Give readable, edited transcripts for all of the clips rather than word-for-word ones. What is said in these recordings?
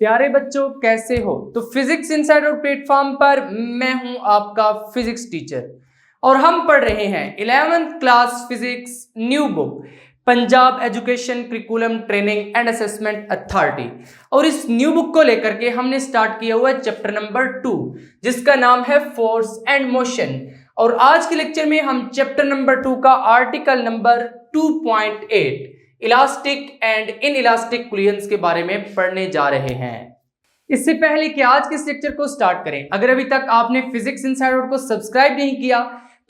प्यारे बच्चों, कैसे हो? तो फिजिक्स इनसाइडर प्लेटफॉर्म पर मैं हूं आपका फिजिक्स टीचर और हम पढ़ रहे हैं 11th class physics new book Punjab education curriculum training and assessment authority. और इस न्यू बुक को लेकर के हमने स्टार्ट किया हुआ है चैप्टर नंबर 2, जिसका नाम है फोर्स एंड मोशन। और आज के लेक्चर में हम चैप्टर नंबर 2 का article number 2.8 elastic and inelastic collisions के बारे में पढ़ने जा रहे हैं। इससे पहले कि आज के इस लेक्चर को स्टार्ट करें, अगर अभी तक आपने फिजिक्स इनसाइडर को सब्सक्राइब नहीं किया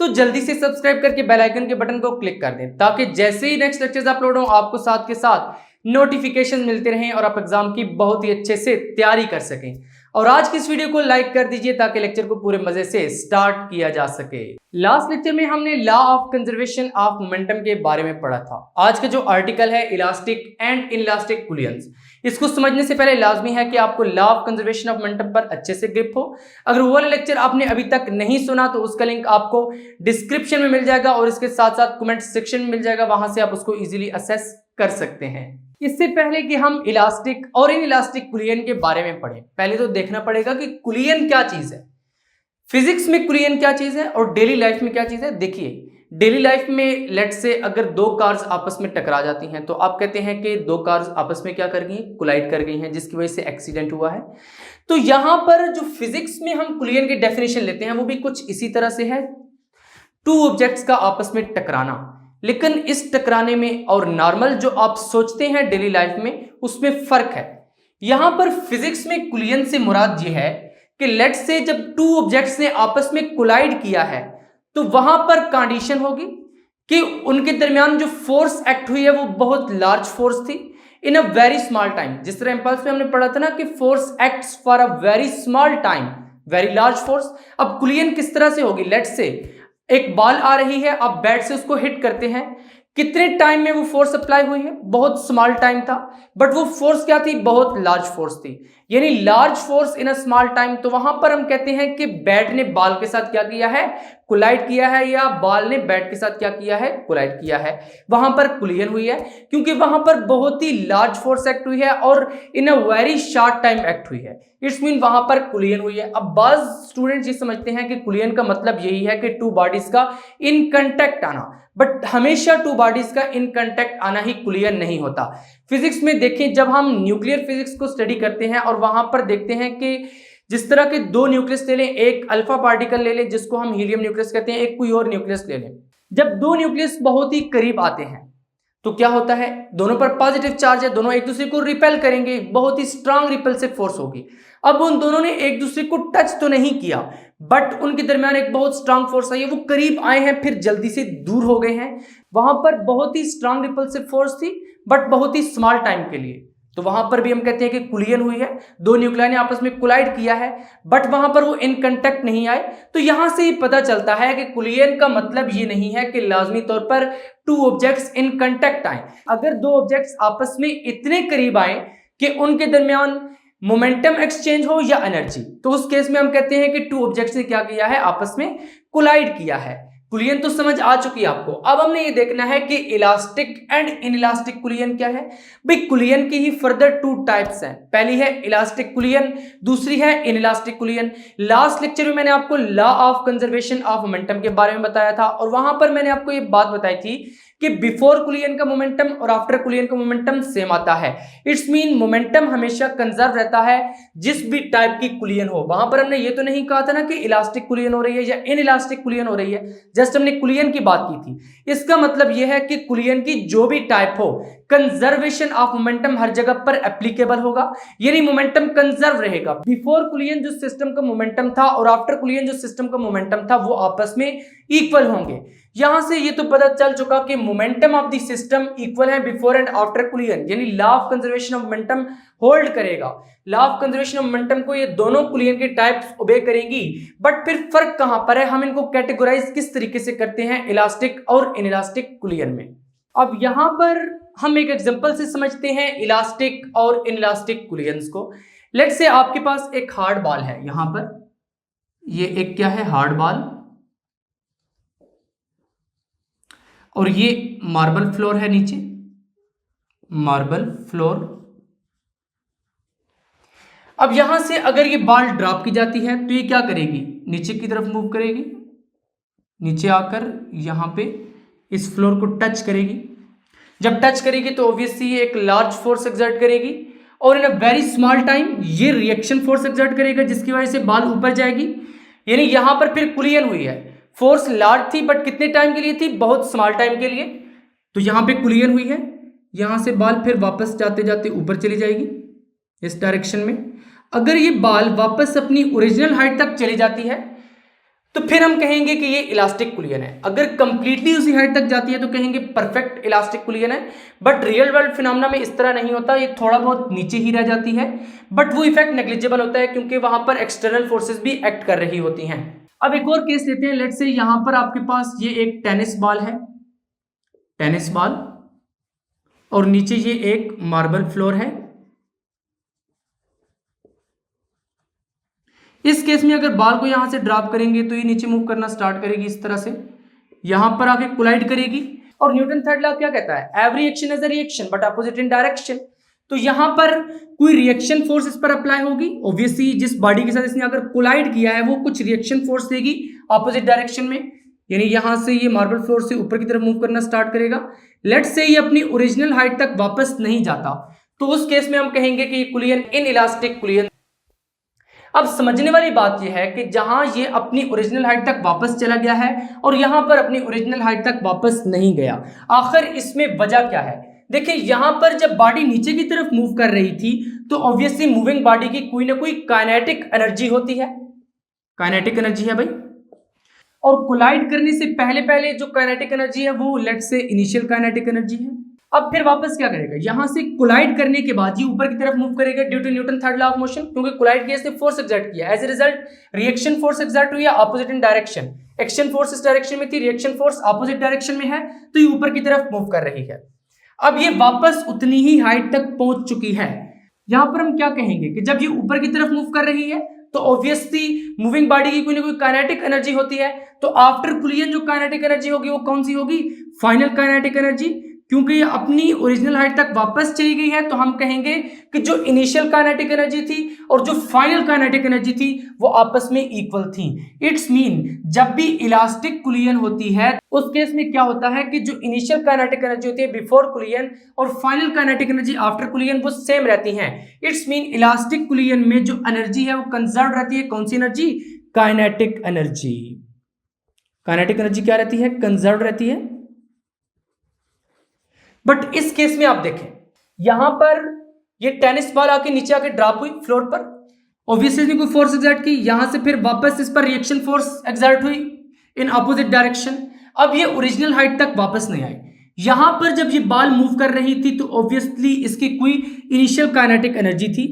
तो जल्दी से सब्सक्राइब करके बेल आइकन के बटन को क्लिक कर दें, ताकि जैसे ही नेक्स्ट लेक्चर्स अपलोड हो आपको साथ के साथ नोटिफिकेशन मिलते रहें और आप एग्जाम की बहुत ही अच्छे से तैयारी कर सकें। और आज की इस वीडियो को लाइक कर दीजिए ताकि लेक्चर को पूरे मजे से स्टार्ट किया जा सके। लास्ट लेक्चर में हमने law of conservation of momentum के बारे में पढ़ा था। आज का जो आर्टिकल है इलास्टिक एंड इनइलास्टिक कुलियंस, इसको समझने से पहले लाजमी है कि आपको law of conservation of momentum पर अच्छे से ग्रिप हो। अगर वो वाला लेक्चर आपने अभी तक नहीं सुना तो उसका लिंक आपको डिस्क्रिप्शन में मिल जाएगा और इसके साथ साथ कमेंट सेक्शन में मिल जाएगा, वहां से आप उसको इजीली असेस कर सकते हैं। इससे पहले कि हम इलास्टिक और इन इलास्टिक कुलियन के बारे में पढ़ें, पहले तो देखना पड़ेगा कि कुलियन क्या चीज है, फिजिक्स में कुलियन क्या चीज है और डेली लाइफ में क्या चीज है। देखिए, डेली लाइफ में लेट से अगर दो कार्स आपस में टकरा जाती हैं तो आप कहते हैं कि दो कार्स आपस में क्या कर गई, कोलाइड कर गई हैं, जिसकी वजह से एक्सीडेंट हुआ है। तो यहां पर जो फिजिक्स में हम कुलियन की डेफिनेशन लेते हैं वो भी कुछ इसी तरह से है, टू ऑब्जेक्ट्स का आपस में टकराना। लेकिन इस टकराने में और नॉर्मल जो आप सोचते हैं डेली लाइफ में, उसमें फर्क है। यहां पर फिजिक्स में कुलियन से मुराद ये है कि लेट से जब टू ऑब्जेक्ट्स ने आपस में कोलाइड किया है तो वहां पर कंडीशन होगी कि उनके दरमियान जो फोर्स एक्ट हुई है वो बहुत लार्ज फोर्स थी इन अ वेरी स्मॉल टाइम। जिस तरह इंपल्स में हमने पढ़ा था ना कि force acts for a very small time, very large force. अब कुलियन किस तरह से होगी, लेट से एक बॉल आ रही है, आप बैट से उसको हिट करते हैं, कितने टाइम में वो फोर्स अप्लाई हुई है, बहुत स्मॉल टाइम था, बट वो फोर्स क्या थी, बहुत लार्ज फोर्स थी, यानी large force in a small time. तो वहां पर हम कहते हैं कि बैट ने बॉल के साथ क्या किया है, कोलाइड किया है, या बॉल ने बैट के साथ क्या किया है, कोलाइड किया है। वहां पर कुलियन हुई है क्योंकि वहां पर बहुत ही लार्ज फोर्स एक्ट हुई है और in a very short time act हुई है। इट्स मीन वहां पर कुलियन हुई है। अब बाज स्टूडेंट्स ये समझते हैं कि कुलियन का मतलब यही है कि टू बॉडीज का इन कांटेक्ट आना, बट हमेशा टू बॉडीज का इन कांटेक्ट आना ही कुलियन नहीं होता। फिजिक्स में देखें, जब हम न्यूक्लियर फिजिक्स को स्टडी करते हैं और वहां पर देखते हैं कि जिस तरह के दो न्यूक्लियस ले लें, एक अल्फा पार्टिकल ले लें जिसको हम हीलियम न्यूक्लियस कहते हैं, एक कोई और न्यूक्लियस ले लें, जब दो न्यूक्लियस बहुत ही करीब आते हैं तो क्या होता है, दोनों पर पॉजिटिव चार्ज है, दोनों एक दूसरे को रिपेल करेंगे, बहुत ही स्ट्रांग रिपल्सिव फोर्स होगी। अब उन दोनों ने एक दूसरे को टच तो नहीं किया, बट उनके दरमियान एक बहुत स्ट्रांग फोर्स आई है, वो करीब आए हैं फिर जल्दी से दूर हो गए हैं। वहां पर बहुत ही स्ट्रांग रिपल्सिव फोर्स थी बट बहुत ही स्मॉल टाइम के लिए, तो वहां पर भी हम कहते हैं कि कुलियन हुई है, दो न्यूक्लियाई ने आपस में कोलाइड किया है बट वहां पर वो इन कांटेक्ट नहीं आए। तो यहां से ही पता चलता है कि कुलियन का मतलब ये नहीं है कि लाजमी तौर पर टू ऑब्जेक्ट्स इन कांटेक्ट आए। अगर दो ऑब्जेक्ट्स आपस में इतने करीब आए कि उनके दरमियान मोमेंटम एक्सचेंज हो या एनर्जी, तो उस केस में हम कहते हैं कि टू ऑब्जेक्ट्स ने क्या किया है, आपस में कोलाइड किया है। कुलियन तो समझ आ चुकी है आपको। अब हमने ये देखना है कि इलास्टिक एंड इनइलास्टिक कुलियन क्या है। भाई कुलियन की ही फर्दर टू टाइप्स हैं, पहली है इलास्टिक कुलियन, दूसरी है इनइलास्टिक कुलियन। लास्ट लेक्चर में मैंने आपको law of conservation of momentum के बारे में बताया था और वहां पर मैंने आपको ये बात बताई थी कि बिफोर कुलियन का मोमेंटम और आफ्टर कुलियन का मोमेंटम सेम आता है। इट्स मीन मोमेंटम हमेशा कंजर्व रहता है जिस भी टाइप की कुलियन हो। वहां पर हमने ये तो नहीं कहा था ना कि इलास्टिक कुलियन हो रही है या इनइलास्टिक कुलियन हो रही है, जस्ट हमने कुलियन की बात की थी। इसका मतलब यह है कि कुलियन की जो भी टाइप हो, कंजर्वेशन ऑफ मोमेंटम हर जगह पर एप्लीकेबल होगा, यानी मोमेंटम कंजर्व रहेगा। बिफोर कुलियन जो सिस्टम का मोमेंटम था और आफ्टर कुलियन जो सिस्टम का मोमेंटम था वो आपस में इक्वल होंगे। यहां से ये तो पता चल चुका कि momentum of the system equal है बिफोर एंड आफ्टर कुलियन, यानी law of conservation of momentum hold करेगा। Law of conservation of momentum को ये दोनों कुलियन के टाइप्स ओबे करेंगी, बट फिर फर्क कहां पर है, हम इनको कैटेगराइज किस तरीके से करते हैं इलास्टिक और इनइलास्टिक कुलियन में। अब यहां पर हम एक एग्जांपल से समझते हैं इलास्टिक और इनइलास्टिक कुलियंस को। लेट्स से आपके पास एक हार्ड बॉल है, यहां पर ये एक क्या है, हार्ड बॉल, और ये मार्बल फ्लोर है नीचे, मार्बल फ्लोर। अब यहां से अगर ये बॉल ड्रॉप की जाती है तो ये क्या करेगी, नीचे की तरफ मूव करेगी, नीचे आकर यहां पे इस फ्लोर को टच करेगी। जब टच करेगी तो ऑब्वियसली ये एक लार्ज फोर्स एक्सर्ट करेगी और in a very small time ये रिएक्शन फोर्स एक्सर्ट करेगा, जिसकी वजह से बॉल ऊपर जाएगी। यानी यहां पर फिर कुलियन हुई है, फोर्स लार्ज थी बट कितने टाइम के लिए थी, बहुत स्मॉल टाइम के लिए। तो यहां पे कुलियन हुई है, यहां से बॉल फिर वापस जाते जाते ऊपर चली जाएगी इस डायरेक्शन में। अगर ये बॉल वापस अपनी ओरिजिनल हाइट तक चली जाती है तो फिर हम कहेंगे कि ये इलास्टिक कुलियन है। अगर कंप्लीटली उसी हाइट तक जाती है तो कहेंगे परफेक्ट इलास्टिक कुलियन है। बट रियल वर्ल्ड फिनोमेना में इस तरह नहीं होता, ये थोड़ा बहुत नीचे ही रह जाती है, बट वो इफेक्ट नेग्लिजिबल होता है क्योंकि वहां पर एक्सटर्नल फोर्सेस भी एक्ट कर रही होती हैं। अब एक और केस लेते हैं। लेट्स से यहां पर आपके पास ये एक टेनिस बॉल है, टेनिस बॉल, और नीचे ये एक मार्बल फ्लोर है। इस केस में अगर बॉल को यहां से ड्रॉप करेंगे तो ये नीचे मूव करना स्टार्ट करेगी इस तरह से, यहां पर आके कोलाइड करेगी। और न्यूटन थर्ड लॉ क्या कहता है, every action is a reaction but opposite in direction. तो यहां पर कोई रिएक्शन फोर्स इस पर अप्लाई होगी। ऑब्वियसली जिस बॉडी के साथ इसने अगर कोलाइड किया है वो कुछ रिएक्शन फोर्स देगी अपोजिट डायरेक्शन में, यानी यहां से ये मार्बल फ्लोर से ऊपर की तरफ मूव करना स्टार्ट करेगा। लेट्स से ये अपनी ओरिजिनल हाइट तक वापस नहीं जाता तो उस केस में हम कहेंगे कि कुलियन इन इलास्टिक कुलियन। अब समझने वाली बात यह है कि जहां ये अपनी ओरिजिनल हाइट तक वापस चला गया है और यहां पर अपनी ओरिजिनल हाइट तक वापस नहीं गया, आखिर इसमें वजह क्या है। देखिए यहां पर जब बॉडी नीचे की तरफ मूव कर रही थी तो ऑब्वियसली मूविंग बॉडी की कोई ना कोई काइनेटिक एनर्जी होती है, काइनेटिक एनर्जी है भाई। और कोलाइड करने से पहले पहले जो काइनेटिक एनर्जी है वो let's say initial kinetic energy है। अब फिर वापस क्या करेगा, यहां से कोलाइड करने के बाद ये ऊपर की तरफ मूव करेगा due to Newton third law of motion, क्योंकि कोलाइड किया इसने फोर्स एक्सर्ट किया। As a result reaction force exert हुई है opposite in direction. Action force इस डायरेक्शन में थी, रिएक्शन फोर्स ऑपोजिट डायरेक्शन में है, तो ये ऊपर की तरफ मूव कर रही है। अब ये वापस उतनी ही हाइट तक पहुंच चुकी है। यहां पर हम क्या कहेंगे कि जब ये ऊपर की तरफ मूव कर रही है तो ऑब्वियसली मूविंग बॉडी की कोई ना कोई काइनेटिक एनर्जी होती है। तो आफ्टर कुलियन जो काइनेटिक एनर्जी होगी वो कौन सी होगी, फाइनल काइनेटिक एनर्जी। क्योंकि ये अपनी ओरिजिनल हाइट तक वापस चली गई है तो हम कहेंगे कि जो इनिशियल काइनेटिक एनर्जी थी और जो फाइनल काइनेटिक एनर्जी थी वो आपस में इक्वल थी। इट्स मीन जब भी इलास्टिक कुलियन होती है उस केस में क्या होता है कि जो इनिशियल काइनेटिक एनर्जी होती है बिफोर कुलियन और फाइनल काइनेटिक एनर्जी आफ्टर कुलियन वो सेम रहती हैं। इट्स मीन इलास्टिक कुलियन में जो एनर्जी है वो कंजर्व रहती है। कौन सी energy, kinetic energy. Kinetic energy क्या रहती है, कंजर्व रहती है। बट इस केस में आप देखें यहां पर ये टेनिस बॉल आके नीचे आके ड्रॉप हुई फ्लोर पर, ऑब्वियसली इसने कोई फोर्स एक्सर्ट की, यहां से फिर वापस इस पर रिएक्शन फोर्स एक्सर्ट हुई इन अपोजिट डायरेक्शन। अब ये ओरिजिनल हाइट तक वापस नहीं आई। यहां पर जब ये बॉल मूव कर रही थी तो ऑब्वियसली इसकी कोई इनिशियल काइनेटिक एनर्जी थी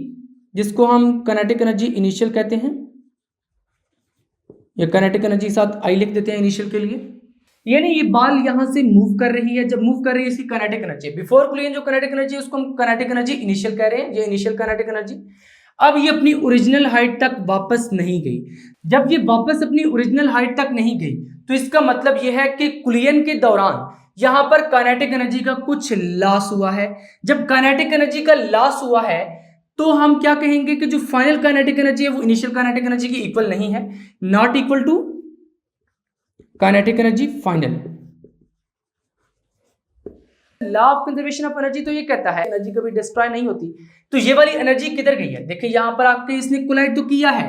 जिसको हम काइनेटिक एनर्जी इनिशियल कहते हैं, या काइनेटिक एनर्जी के साथ आई लिख देते हैं इनिशियल के लिए। यानी ये बॉल यहां से मूव कर रही है, जब मूव कर रही है इसकी काइनेटिक एनर्जी बिफोर कुलियन जो काइनेटिक एनर्जी है उसको हम काइनेटिक एनर्जी इनिशियल कह रहे हैं, ये इनिशियल काइनेटिक एनर्जी। अब ये अपनी ओरिजिनल हाइट तक वापस नहीं गई। जब ये वापस अपनी ओरिजिनल हाइट तक नहीं गई तो इसका मतलब यह है कि कुलियन के दौरान यहां पर काइनेटिक एनर्जी का कुछ लॉस हुआ है। जब काइनेटिक एनर्जी का लॉस हुआ है तो हम क्या कहेंगे कि जो फाइनल काइनेटिक एनर्जी है वो इनिशियल काइनेटिक एनर्जी की इक्वल नहीं है, not equal to kinetic energy final. Law of conservation of energy तो ये कहता है एनर्जी कभी डिस्ट्रॉय नहीं होती। तो ये वाली एनर्जी किधर गई है, देखिए यहां पर आपके इसने कोलाइड तो किया है,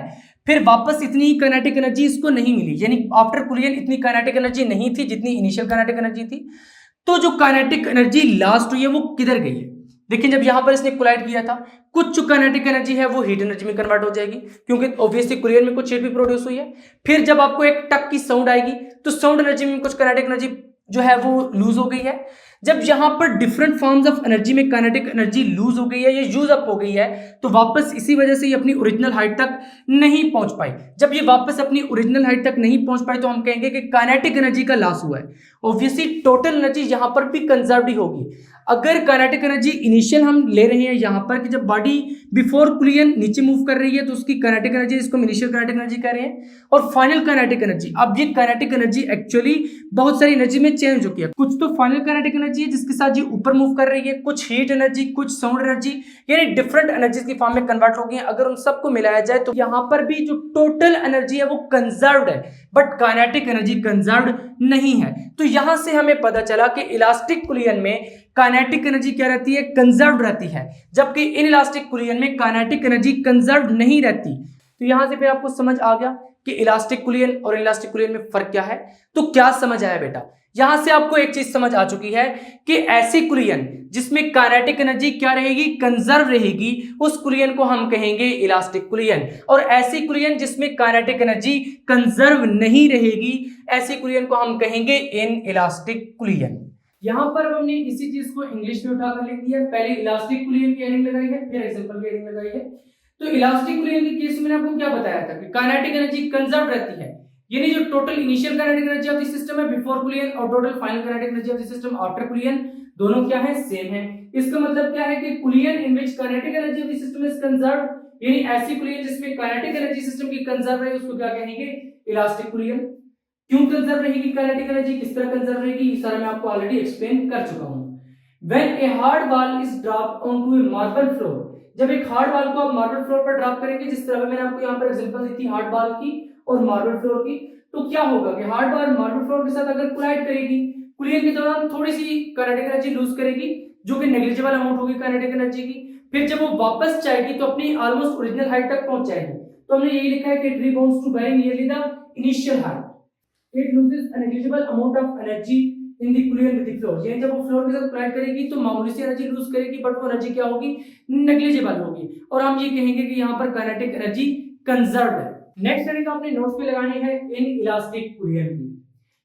फिर वापस इतनी काइनेटिक एनर्जी इसको नहीं मिली, यानी आफ्टर कुलियन इतनी काइनेटिक एनर्जी नहीं थी जितनी इनिशियल काइनेटिक एनर्जी थी। तो जो काइनेटिक एनर्जी लास्ट हुई है वो किधर गई है, देखिए जब यहां पर इसने कोलाइड किया था कुछ जो काइनेटिक एनर्जी है वो हीट एनर्जी में कन्वर्ट हो जाएगी क्योंकि ऑब्वियसली कुलियन में कुछ हीट भी प्रोड्यूस हुई है। फिर जब आपको एक टक की साउंड आएगी तो साउंड एनर्जी में कुछ काइनेटिक एनर्जी जो है वो लूज हो गई है। जब यहां पर डिफरेंट फॉर्म्स ऑफ एनर्जी में काइनेटिक एनर्जी लूज हो गई है, ये यूज अप हो गई है, तो वापस इसी वजह से ये अपनी ओरिजिनल हाइट तक नहीं पहुंच पाई। जब ये वापस अपनी ओरिजिनल हाइट तक नहीं पहुंच पाई तो हम कहेंगे कि काइनेटिक एनर्जी का लॉस हुआ है। ऑब्वियसली टोटल एनर्जी यहां पर भी कंजर्व्ड होगी। अगर काइनेटिक एनर्जी इनिशियल हम ले रहे हैं यहाँ पर कि जब बॉडी बिफोर कुलियन नीचे मूव कर रही है तो उसकी काइनेटिक एनर्जी, इसको इनिशियल काइनेटिक एनर्जी कह रहे हैं। और फाइनल काइनेटिक एनर्जी, अब ये काइनेटिक एनर्जी एक्चुअली बहुत सारी एनर्जी में चेंज हो गया। कुछ तो फाइनल काइनेटिक एनर्जी है जिसके साथ ये ऊपर मूव कर रही है, कुछ हीट एनर्जी, कुछ साउंड एनर्जी, यानी डिफरेंट एनर्जीज की फॉर्म में कन्वर्ट हो गई है। अगर उन सबको मिलाया जाए तो यहाँ पर भी जो टोटल एनर्जी है वो कंजर्व्ड है, बट काइनेटिक एनर्जी कंजर्व्ड नहीं है। तो यहां से हमें पता चला कि इलास्टिक कुलियन में काइनेटिक एनर्जी क्या रहती है, कंजर्व्ड रहती है, जबकि इनइलास्टिक कुलियन में काइनेटिक एनर्जी कंजर्व्ड नहीं रहती। तो यहां से फिर आपको समझ आ गया कि इलास्टिक कुलियन और इनइलास्टिक कुलियन में फर्क क्या है। तो क्या समझ आया बेटा, यहां से आपको एक चीज समझ आ चुकी है कि ऐसी कुलियन जिसमें काइनेटिक एनर्जी क्या रहेगी, कंजर्व रहेगी, उस कुलियन को हम कहेंगे इलास्टिक कुलियन। और ऐसी कुलियन जिसमें काइनेटिक एनर्जी कंजर्व नहीं रहेगी, ऐसी कुलियन को हम कहेंगे इनइलास्टिक कुलियन। यहां पर हमने इसी चीज को इंग्लिश में उठाकर लिख दिया। पहले इलास्टिक कुलियन की हेडिंग लगाई है, फिर एग्जांपल की हेडिंग लगाई है। तो इलास्टिक कुलियन के केस में आपको क्या बताया था कि काइनेटिक एनर्जी कंजर्व रहती है, यानी जो total initial kinetic energy of the system है बिफोर कुलियन और total final kinetic energy of the system after कुलियन, दोनों क्या है, सेम है। इसका मतलब क्या है कि कुलियन इन विच kinetic energy of the system is conserve, यानी ऐसी कुलियन जिसमें काइनेटिक एनर्जी सिस्टम की कंजर्व है उसको क्या कहेंगे, इलास्टिक कुलियन। क्यों कंजर्व रहेगी काइनेटिक एनर्जी, किस तरह कंजर्व रहेगी, ये सारा मैं आपको ऑलरेडी एक्सप्लेन कर चुका हूं। When a hard ball is dropped onto a marble floor, जब एक हार्ड बॉल को आप मार्बल फ्लोर पर ड्रॉप करेंगे, जिस तरह मैंने आपको यहाँ पर एग्जांपल दी थी हार्ड बॉल की और मार्बल फ्लोर की, तो क्या होगा कि हार्ड बॉल मार्बल फ्लोर के साथ अगर कोलाइड करेगी, कुलियन के दौरान थोड़ी सी काइनेटिक एनर्जी लूज करेगी जो कि नेग्लिजिबल अमाउंट होगी काइनेटिक एनर्जी की। फिर जब वो वापस जाएगी तो अपनी ऑलमोस्ट ओरिजिनल हाइट तक पहुंच जाएगी। तो हमने यही लिखा है कि it rebounds to very nearly the initial height, it loses a negligible amount of energy in the collision with the floor, यानी जब वो फ्लोर के साथ कोलाइड करेगी तो मामूली सी एनर्जी लूज करेगी, बट वो एनर्जी क्या होगी, नेग्लिजिबल होगी। और हम ये कहेंगे कि यहाँ पर काइनेटिक एनर्जी कंजर्व्ड है। नेक्स्ट हेडिंग आपने नोट्स पे लगानी है इन इलास्टिक कुलियन की।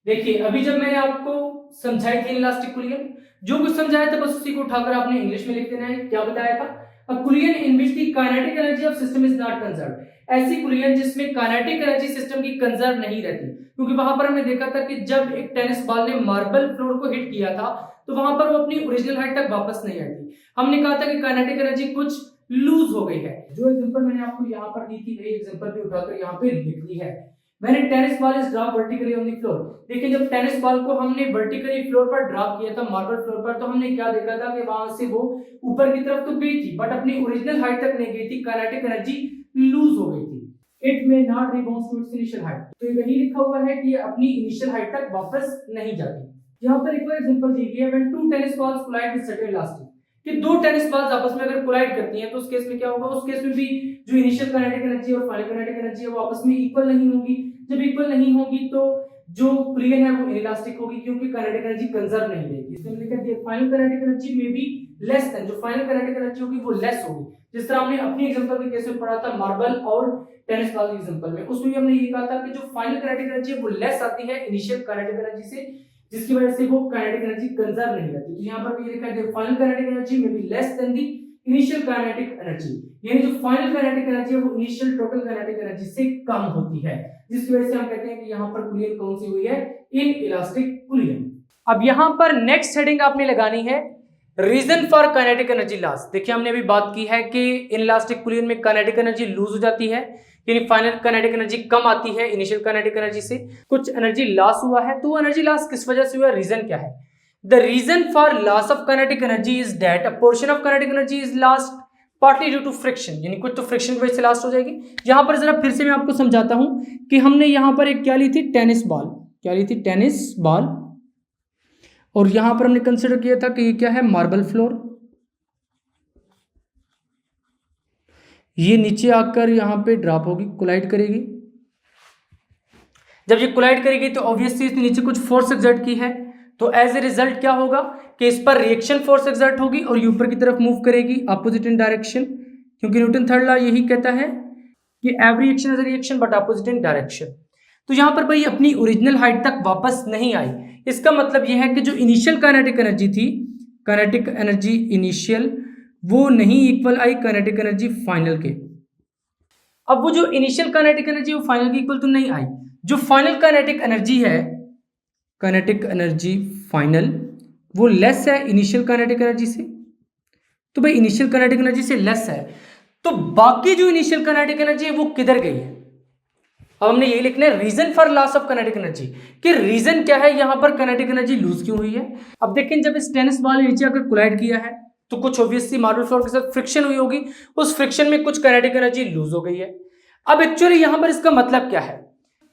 देखिए अभी जब मैंने आपको समझाई थी इलास्टिक कुलियन, जो कुछ समझाया था बस उसी को उठाकर आपने इंग्लिश में लिख देना है। क्या बताया था, a कुलियन in which the kinetic energy of system is not conserved, ऐसी कुलियन जिसमें काइनेटिक एनर्जी सिस्टम की कंजर्व नहीं रहती। क्योंकि वहां पर हमने देखा था कि जब एक टेनिस बॉल ने मार्बल फ्लोर को हिट किया था तो वहां पर वो अपनी ओरिजिनल हाइट तक वापस नहीं आती। हमने कहा था कि काइनेटिक एनर्जी कुछ लूज हो गई है। जो एग्जांपल मैंने आपको यहाँ पर दी थी वही एग्जांपल भी उठाकर यहाँ पे लिख दी है। मैंने tennis ball is drop vertically on the floor, देखिए जब टेनिस बॉल को हमने वर्टिकली फ्लोर पर ड्रॉप किया था मार्बल फ्लोर पर, तो हमने क्या देखा था कि वहां से वो ऊपर की तरफ तो गई थी बट अपनी ओरिजिनल हाइट तक नहीं गई थी, काइनेटिक एनर्जी लूज हो गई थी। It may not rebound to its initial height, तो ये वही लिखा हुआ है कि ये अपनी इनिशियल हाइट तक वापस नहीं जाती। यहाँ पर एक और एग्जांपल दी गई है when two tennis balls collide with certain elastic, कि दो टेनिस बॉल्स आपस में अगर कोलाइड करती हैं तो उस केस में क्या होगा, उस केस में भी जो इनिशियल काइनेटिक एनर्जी और फाइनल काइनेटिक एनर्जी है वो आपस में इक्वल नहीं होगी। जब इक्वल नहीं होगी तो जो कुलियन है वो इलास्टिक होगी क्योंकि काइनेटिक एनर्जी कंजर्व नहीं रहेगी। इसमें लिखा है फाइनल काइनेटिक एनर्जी में भी लेस देन, जो फाइनल काइनेटिक एनर्जी होगी वो लेस होगी। जिस तरह हमने अपनी एग्जांपल के केस में पढ़ा था मार्बल और टेनिस बॉल के एग्जांपल में, उसमें भी हमने ये कहा था कि जो फाइनल काइनेटिक एनर्जी है वो लेस आती है इनिशियल काइनेटिक एनर्जी से, जिसकी वजह से वो काइनेटिक एनर्जी कंजर्व नहीं रहती। तो यहाँ पर भी लिखा है फाइनल काइनेटिक एनर्जी में भी less than the initial kinetic energy, यानी जो फाइनल काइनेटिक एनर्जी है वो इनिशियल टोटल काइनेटिक एनर्जी से कम होती है, जिसकी वजह से हम कहते हैं कि यहाँ पर कुलियन कौन सी हुई है, इनइलास्टिक कुलियन। अब यहाँ पर नेक्स्ट हेडिंग आपने लगानी है reason for kinetic energy loss. देखिए हमने अभी बात की है कि इनइलास्टिक कुलियन में काइनेटिक एनर्जी लूज हो जाती है, यानी फाइनल काइनेटिक एनर्जी कम आती है इनिशियल काइनेटिक एनर्जी से, कुछ एनर्जी लॉस हुआ है। तो एनर्जी लॉस किस वजह से हुआ, रीजन क्या है? The reason for loss of kinetic energy is that a portion of kinetic energy is lost partly due to friction, यानी कुछ तो फ्रिक्शन की वजह से लॉस्ट हो जाएगी। यहाँ पर जरा फिर से मैं आपको समझाता हूँ कि हमने यहाँ पर एक क्या ली थी, टेनिस बॉल, क्या ली थी, टेनिस बॉल, और यहाँ पर हमने कंसिडर किया था कि ये क्या है, मार्बल फ्लोर। ये नीचे आकर यहाँ पे ड्रॉप होगी, कोलाइड करेगी। जब ये कोलाइड करेगी तो ऑब्वियसली इसने नीचे कुछ फोर्स एक्सर्ट की है, तो एज ए रिजल्ट क्या होगा कि इस पर रिएक्शन फोर्स एक्सर्ट होगी और ये ऊपर की तरफ मूव करेगी अपोजिट इन डायरेक्शन, क्योंकि न्यूटन थर्ड लॉ यही कहता है कि every action is a reaction but opposite in direction. तो यहाँ पर भाई अपनी ओरिजिनल हाइट तक वापस नहीं आई। इसका मतलब यह है कि जो इनिशियल काइनेटिक एनर्जी थी, काइनेटिक एनर्जी इनिशियल, वो नहीं इक्वल आई काइनेटिक एनर्जी फाइनल के। अब वो जो इनिशियल काइनेटिक एनर्जी वो फाइनल के इक्वल तो नहीं आई। जो फाइनल काइनेटिक एनर्जी है, काइनेटिक एनर्जी फाइनल, वो लेस है इनिशियल काइनेटिक एनर्जी से, तो भाई इनिशियल काइनेटिक एनर्जी से लेस है, तो बाकी जो इनिशियल काइनेटिक एनर्जी है वो किधर गई है। अब हमने ये लिखना है reason for loss of kinetic energy, कि रीजन क्या है यहां पर काइनेटिक एनर्जी लूज क्यों हुई है। अब देखें जब इस टेनिस बॉल ने नीचे आकर कोलाइड किया है तो कुछ ऑब्वियसली मार्बल फ्लोर के साथ फ्रिक्शन हुई होगी, उस फ्रिक्शन में कुछ काइनेटिक एनर्जी लूज हो गई है। अब एक्चुअली यहां पर इसका मतलब क्या है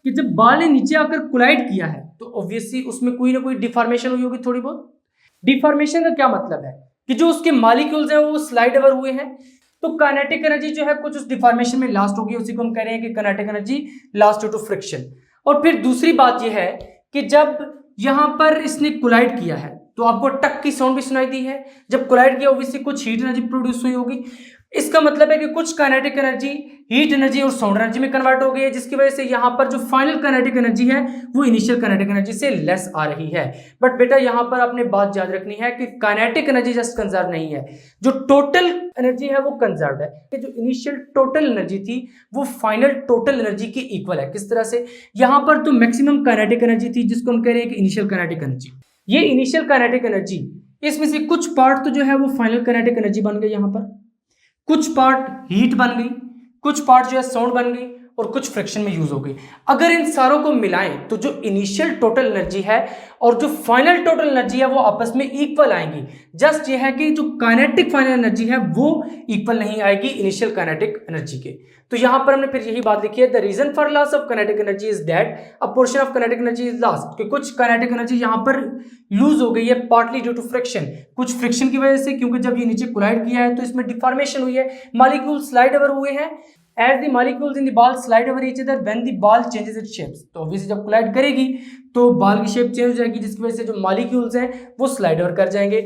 कि जब बॉल ने नीचे आकर कोलाइड किया है तो ऑब्वियसली उसमें कोई ना कोई डिफॉर्मेशन हुई होगी थोड़ी बहुत। डिफॉर्मेशन का क्या मतलब है कि जो उसके मॉलिक्यूल्स हैं वो स्लाइड ओवर हुए हैं, तो काइनेटिक एनर्जी जो है कुछ उस डिफॉर्मेशन में लास्ट होगी, उसी को हम कह रहे हैं कि kinetic energy lost due to friction. और फिर दूसरी बात यह है कि जब यहां पर इसने कोलाइड किया है तो आपको टक की साउंड भी सुनाई दी है, जब कोलाइड किया ऑब्वियसली कुछ हीट एनर्जी प्रोड्यूस हुई होगी, इसका मतलब है कि कुछ काइनेटिक एनर्जी हीट एनर्जी और साउंड एनर्जी में कन्वर्ट हो गई है, जिसकी वजह से यहां पर जो फाइनल काइनेटिक एनर्जी है वो इनिशियल काइनेटिक एनर्जी से लेस आ रही है। बट बेटा यहां पर आपने बात याद रखनी है कि काइनेटिक एनर्जी जस्ट कंजर्व नहीं है, जो टोटल एनर्जी है वो कंजर्व है, कि जो इनिशियल टोटल एनर्जी थी वो फाइनल टोटल एनर्जी की इक्वल है। किस तरह से, यहां पर तो मैक्सिमम काइनेटिक एनर्जी थी जिसको हम कह रहे हैं कि इनिशियल काइनेटिक एनर्जी। ये इनिशियल काइनेटिक एनर्जी इसमें से कुछ पार्ट तो जो है वो फाइनल काइनेटिक एनर्जी बन गई, यहां पर कुछ पार्ट हीट बन गई, कुछ पार्ट जो है साउंड बन गई और कुछ फ्रिक्शन में यूज हो गई। अगर इन सारों को मिलाएं तो जो इनिशियल टोटल एनर्जी है और जो फाइनल टोटल एनर्जी है वो आपस में इक्वल आएंगी। जस्ट ये है कि जो काइनेटिक फाइनल एनर्जी है वो इक्वल नहीं आएगी इनिशियल काइनेटिक एनर्जी के। तो यहां पर हमने फिर यही बात लिखी है, the reason for loss of kinetic energy is that a portion of kinetic energy is lost, कि कुछ काइनेटिक एनर्जी यहां पर लूज हो गई है पार्टली ड्यू टू फ्रिक्शन, कुछ फ्रिक्शन की वजह से, क्योंकि जब ये नीचे कोलाइड किया है तो इसमें डिफॉर्मेशन हुई है, मॉलिक्यूल स्लाइड ओवर हुए हैं। As the molecules in the ball slide over each other when the ball changes its shapes, तो obviously जब कोलाइड करेगी तो बॉल की शेप चेंज हो जाएगी, जिसकी वजह से जो मॉलिक्यूल्स हैं वो स्लाइड ओवर कर जाएंगे।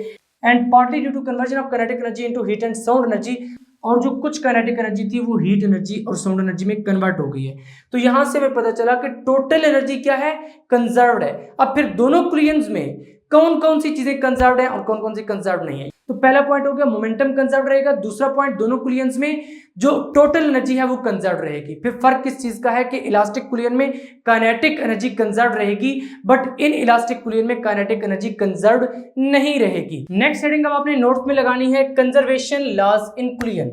And partly due to conversion of kinetic energy into heat and sound energy, और जो कुछ काइनेटिक एनर्जी थी वो हीट एनर्जी और साउंड एनर्जी में कन्वर्ट हो गई है। तो यहां से हमें पता चला कि टोटल एनर्जी क्या है, कंजर्व्ड है। अब फिर दोनों कुलियंस में कौन कौन सी चीजें कंजर्व्ड है और कौन कौन सी कंजर्व्ड नहीं है। तो पहला पॉइंट हो गया मोमेंटम कंजर्व्ड रहेगा, दूसरा पॉइंट दोनों कुलियंस में जो टोटल एनर्जी है वो कंजर्व्ड रहेगी। फिर फर्क किस चीज का है कि इलास्टिक कुलियन में काइनेटिक एनर्जी कंजर्व्ड रहेगी बट इन इलास्टिक कुलियन में काइनेटिक एनर्जी कंजर्व्ड नहीं रहेगी। नेक्स्ट हेडिंग अब आपने नोट्स में लगानी है, कंजर्वेशन लॉज इन कुलियन,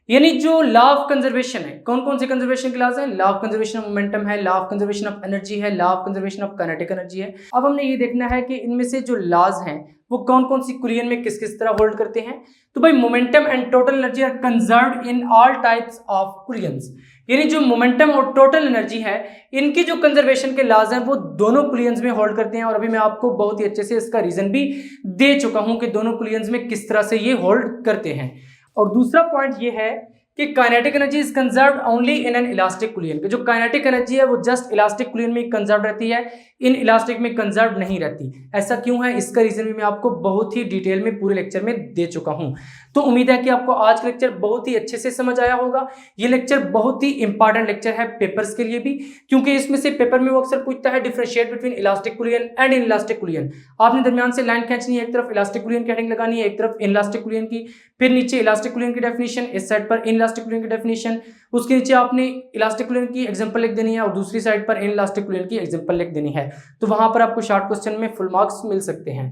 यानी जो लॉ ऑफ कंजर्वेशन है, कौन कौन से कंजर्वेशन के लॉज है, law of conservation of momentum है, law of conservation of energy है, law of conservation of kinetic energy है। अब हमने ये देखना है कि इनमें से जो लॉज हैं वो कौन कौन सी कुलियन में किस किस तरह होल्ड करते हैं। तो भाई momentum and total energy are conserved in all types of collisions, यानी जो मोमेंटम और टोटल एनर्जी है इनकी जो कंजर्वेशन के लॉज हैं वो दोनों कुलियंस में होल्ड करते हैं। और अभी मैं आपको बहुत ही अच्छे से इसका रीजन भी दे चुका हूं कि दोनों कुलियंस में किस तरह से ये होल्ड करते हैं। और दूसरा पॉइंट ये है कि kinetic energy is conserved only in an elastic कुलियन, जो काइनेटिक एनर्जी है वो जस्ट इलास्टिक कुलियन में कंजर्व रहती है, इन इलास्टिक में कंजर्व नहीं रहती। ऐसा क्यों है, इसका रीजन भी मैं आपको बहुत ही डिटेल में पूरे लेक्चर में दे चुका हूं। तो उम्मीद है कि आपको आज का लेक्चर बहुत ही अच्छे से समझ आया होगा। ये लेक्चर बहुत ही इंपॉर्टेंट लेक्चर है पेपर्स के लिए भी, क्योंकि इसमें से पेपर में वो अक्सर पूछता है differentiate between elastic कुलियन and in elastic कुलियन। आपने दरमियान से लाइन खींचनी है, एक तरफ इलास्टिक कुलियन की हेडिंग लगानी है, एक तरफ इन इलास्टिक कुलियन की, फिर नीचे इलास्टिक कुलियन की डेफिनेशन, इस साइड पर इन इलास्टिक कुलियन की डेफिनेशन, उसके नीचे आपने इलास्टिक कुलियन की एग्जांपल लिख देनी है और दूसरी साइड पर इन इलास्टिक कुलियन की एग्जांपल लिख देनी है। तो वहां पर आपको शॉर्ट क्वेश्चन में फुल मार्क्स मिल सकते हैं।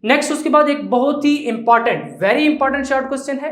नेक्स्ट उसके बाद एक बहुत ही important, very important short question है,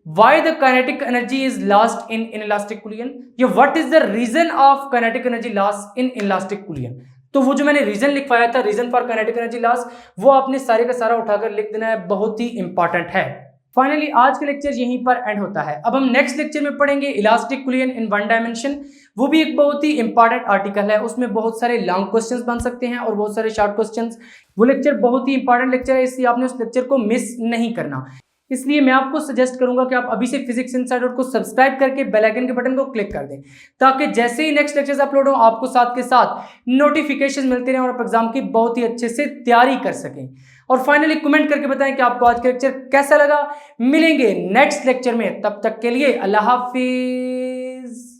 why the kinetic energy is lost in inelastic collision, या what is the reason of kinetic energy loss in inelastic collision. तो वो जो मैंने रीजन लिखवाया था, reason for kinetic energy loss, वो आपने सारे का सारा उठाकर लिख देना है, बहुत ही इंपॉर्टेंट है। फाइनली आज का लेक्चर यहीं पर एंड होता है। अब हम नेक्स्ट लेक्चर में पढ़ेंगे इलास्टिक कुलियन इन वन डायमेंशन, वो भी एक बहुत ही इंपॉर्टेंट आर्टिकल है, उसमें बहुत सारे लॉन्ग क्वेश्चंस बन सकते हैं और बहुत सारे शॉर्ट क्वेश्चंस। वो लेक्चर बहुत ही इंपॉर्टेंट लेक्चर है, इसलिए आपने उस लेक्चर को मिस नहीं करना। इसलिए मैं आपको सजेस्ट करूंगा कि आप अभी से फिजिक्स इनसाइडर को सब्सक्राइब करके बेल आइकन के बटन को क्लिक कर दें, ताकि जैसे ही नेक्स्ट लेक्चर्स अपलोड हो आपको साथ के साथ नोटिफिकेशन मिलते रहें और आप एग्जाम की बहुत ही अच्छे से तैयारी कर सकें। और फाइनली कमेंट करके बताएं कि आपको आज का लेक्चर कैसा लगा। मिलेंगे नेक्स्ट लेक्चर में, तब तक के लिए अल्लाह हाफिज।